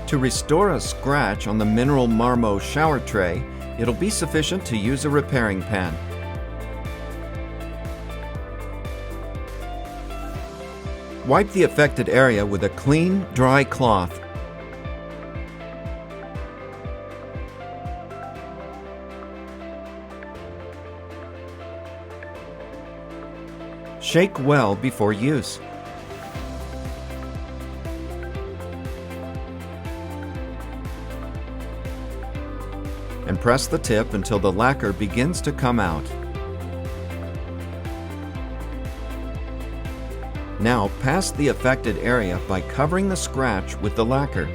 To restore a scratch on the Mineralmarmo shower tray, it'll be sufficient to use a repairing pan. Wipe the affected area with a clean, dry cloth. Shake well before use. And press the tip until the lacquer begins to come out. Now pass the affected area by covering the scratch with the lacquer.